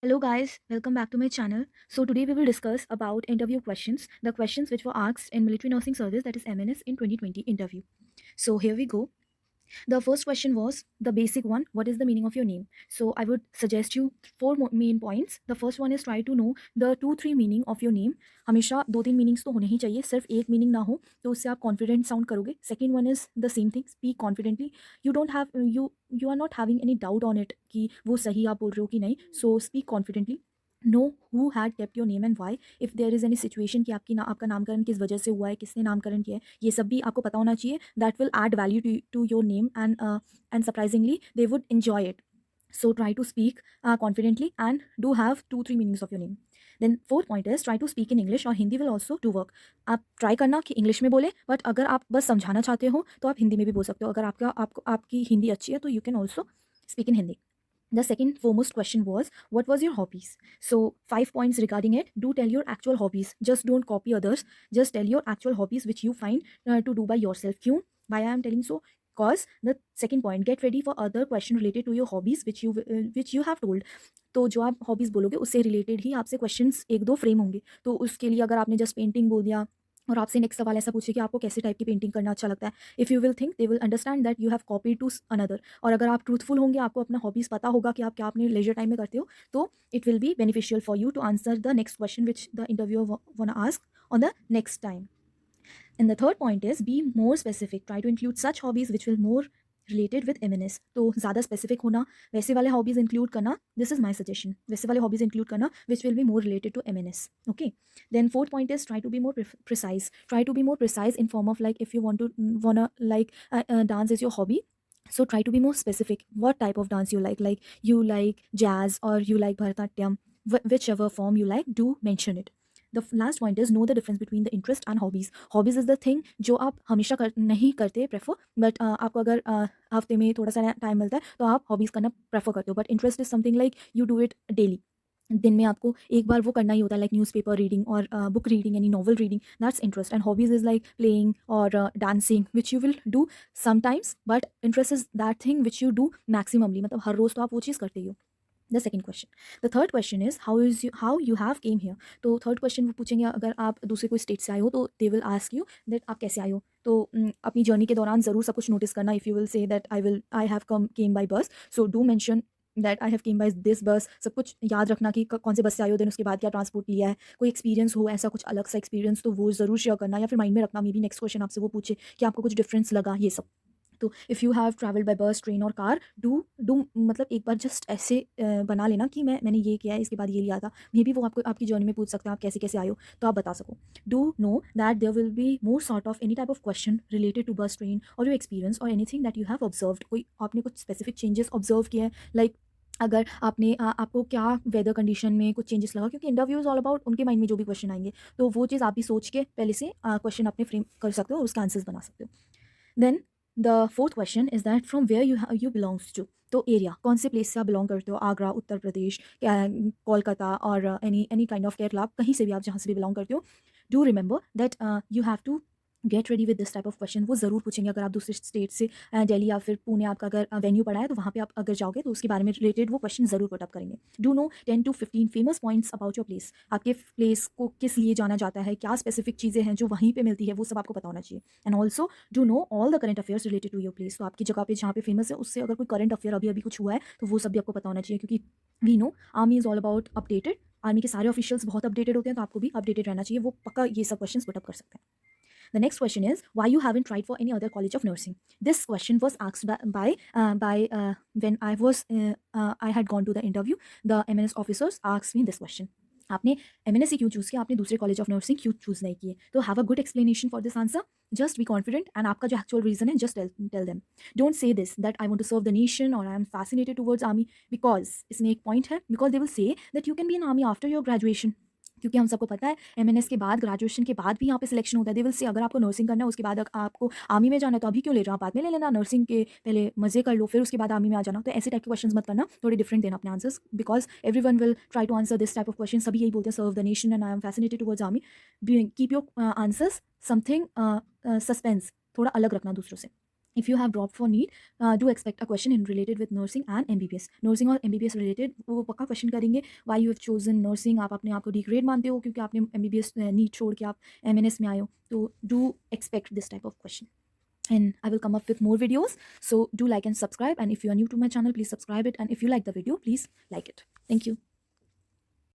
Hello guys, welcome back to my channel. So today we will discuss about interview questions, the questions which were asked in military nursing service, that is MNS, in 2020 interview. So here we go. The first question was the basic one, what is the meaning of your name? So I would suggest you four main points. The first one is try to know the 2-3 meaning of your name. हमेशा 2-3 meanings तो होने ही चाहिए, सिर्फ एक meaning ना हो तो उससे आप कॉन्फिडेंट साउंड करोगे. Second one is the same thing, speak confidently. You don't have you are not having any doubt on it कि वो सही आप बोल रहे हो कि नहीं. So speak confidently. Know who had kept your name and why. If there is any situation कि आपका नामकरण किस वजह से हुआ है, किसने नामकरण किया है, ये सब भी आपको पता होना चाहिए. That will add value to your name and surprisingly they would enjoy it. So try to speak confidently and do have 2-3 meanings of your name. Then fourth point is try to speak in English, और Hindi will also do work. आप try करना कि English में बोले, but अगर आप बस समझाना चाहते हो तो आप हिंदी में भी बोल सकते हो. अगर आपकी हिंदी अच्छी है तो you can also speak in Hindi. The second foremost question was, what was your hobbies? So 5 points regarding it. Do tell your actual hobbies. Just don't copy others. Just tell your actual hobbies which you find to do by yourself. क्यों? Why I am telling so? Because the second point, get ready for other question related to your hobbies which you have told. तो जो आप hobbies बोलोगे उससे related ही आपसे questions एक दो frame होंगे. तो उसके लिए अगर आपने जस्ट पेंटिंग बोल दिया और आपसे नेक्स्ट सवाल ऐसा पूछे कि आपको कैसे टाइप की पेंटिंग करना अच्छा लगता है, if you will think they will understand that you have copy to another. और अगर आप ट्रूथफुल होंगे, आपको अपना हॉबीज़ पता होगा कि आप क्या अपने लेजर टाइम में करते हो, तो it will be beneficial for you to answer the next question which the interviewer want ask on the next time. And the third point is be more specific. Try to include such hobbies which will more related with M&S. तो ज़्यादा specific होना, वैसे वाले hobbies include करना, this is my suggestion. वैसे वाले hobbies include करना which will be more related to M&S. Okay. Then fourth point is try to be more precise. Try to be more precise in form of like if you want like dance is your hobby. So try to be more specific. What type of dance you like? Like you like jazz or you like Bharatanatyam, whichever form you like, do mention it. The last point is know the difference between the interest and hobbies. Hobbies is the thing जो आप हमेशा नहीं करते prefer, but आपको अगर हफ्ते में थोड़ा सा टाइम मिलता है तो आप हॉबीज़ करना प्रेफर करते हो. But interest is something like you do it daily. दिन में आपको एक बार वो करना ही होता है, लाइक न्यूज़पेपर रीडिंग और बुक रीडिंग, यानी novel reading. That's interest. And hobbies is like playing और dancing which you will do sometimes, but interest is that thing which you do maximumly. मतलब हर रोज़ तो आप वो चीज़ करते ही हो. The second question. The third question is how you have came here. तो third question वो पूछेंगे अगर आप दूसरे कोई स्टेट से आए हो तो they will ask you that आप कैसे आए हो. तो अपनी जर्नी के दौरान ज़रूर सब कुछ नोटिस करना. If you will say that I have came by bus, so do mention that I have came by this बस. सब कुछ याद रखना कि कौन से बस से आए हो, देन उसके बाद क्या ट्रांसपोर्ट लिया है. कोई एक्सपीरियंस हो ऐसा कुछ अलग सा एक्सपीरियंस तो वो ज़रूर शेयर करना, या फिर माइंड में रखना. मे बी नेक्स्ट क्वेश्चन आपसे वो पूछे कि आपको कुछ डिफरेंस लगा, ये सब. तो if you have travelled bye बस, ट्रेन और कार, डू डू मतलब एक बार जस्ट ऐसे बना लेना कि मैंने ये किया है, इसके बाद ये लिया था. मे बी वो आपको आपकी जर्नी में पूछ सकते हैं आप कैसे कैसे आए हो, तो आप बता सको. Do know that there will be more sort of any type of question related to bus, train और योर एक्सपीरियंस और anything that you have observed. कोई आपने कुछ स्पेसिफिक चेंजेस ऑब्जर्व किए हैं, लाइक अगर आपने आपको क्या वेदर कंडीशन में कुछ चेंजेस लगा, क्योंकि इंटरव्यू इज ऑल अबाउट उनके माइंड में जो भी क्वेश्चन आएंगे, तो वो चीज़ आप भी सोच के पहले से क्वेश्चन अपने फ्रेम कर सकते हो और उसके आंसर्स बना सकते हो. Then the fourth question is that from where you belongs to. तो एरिया, कौन से प्लेस से आप बिलोंग करते हो, आगरा, उत्तर प्रदेश, कोलकाता और एनी काइंड ऑफ केरला, कहीं से भी आप जहाँ से भी बिलोंग करते हो. Do remember that you have to get ready with this type of question. वो ज़रूर पूछेंगे अगर आप दूसरे स्टेट से दिल्ली या फिर पुणे आपका अगर वेन्यू पड़ा है तो वहाँ पे आप अगर जाओगे तो उसके बारे में रिलेटेड वो क्वेश्चन ज़रूर पुट अप करेंगे. Do know 10 to 15 famous points about your place. आपके प्लेस को किस लिए जाना जाता है, क्या स्पेसिफिक चीज़ें हैं जो वहीं पे मिलती है, वो सब आपको पता होना चाहिए. And also do know all the current affairs related to your place. तो आपकी जगह पे जहाँ पे फेमस है उससे अगर कोई करंट अफेयर अभी अभी कुछ हुआ है तो वो सब भी आपको पता होना चाहिए, क्योंकि we know army is all about updated. Army के सारे ऑफिशियल्स बहुत अपडेटेड होते हैं, तो आपको भी अपडेटेड रहना चाहिए. वो पक्का ये सब क्वेश्चन पुट अप कर सकते हैं. The next question is why you haven't tried for any other college of nursing. This question was asked by when I had gone to the interview. The MNS officers asked me this question. आपने MNS क्यों choose किया, आपने दूसरे college of nursing क्यों choose नहीं किए. तो have a good explanation for this answer. Just be confident and आपका जो एक्चुअल रीजन है just tell them. Don't say this that I want to serve the nation और I am fascinated towards army, because इसमें एक point है, because they will say that you can be an army after your graduation. क्योंकि हम सबको पता है MNS के बाद, ग्रेजुएशन के बाद भी यहाँ पे सिलेक्शन होता है. दे विल से अगर आपको नर्सिंग करना है उसके बाद आपको आर्मी में जाना है तो अभी क्यों ले रहे हो, आप बाद में ले लेना. नर्सिंग के पहले मजे कर लो फिर उसके बाद आर्मी में आ जाना. तो ऐसे टाइप के क्वेश्चंस मत करना, थोड़े डिफरेंट देना अपने answers, because everyone will try to answer this type of question. सभी यही बोलते हैं serve the nation and I am fascinated towards army. Keep your answers something suspense, थोड़ा अलग रखना दूसरों से. if you have dropped for NEET, do expect a question in related with nursing and MBBS. Nursing और MBBS related वो पक्का question करेंगे. Why you have chosen nursing? आप अपने आप को डिग्रेड मानते हो क्योंकि आपने MBBS NEET छोड़ के आप MNS में आए हो. तो do expect this type of question. And I will come up with more videos. So do like and subscribe. And if you are new to my channel, please subscribe it. And if you like the video, please like it. Thank you.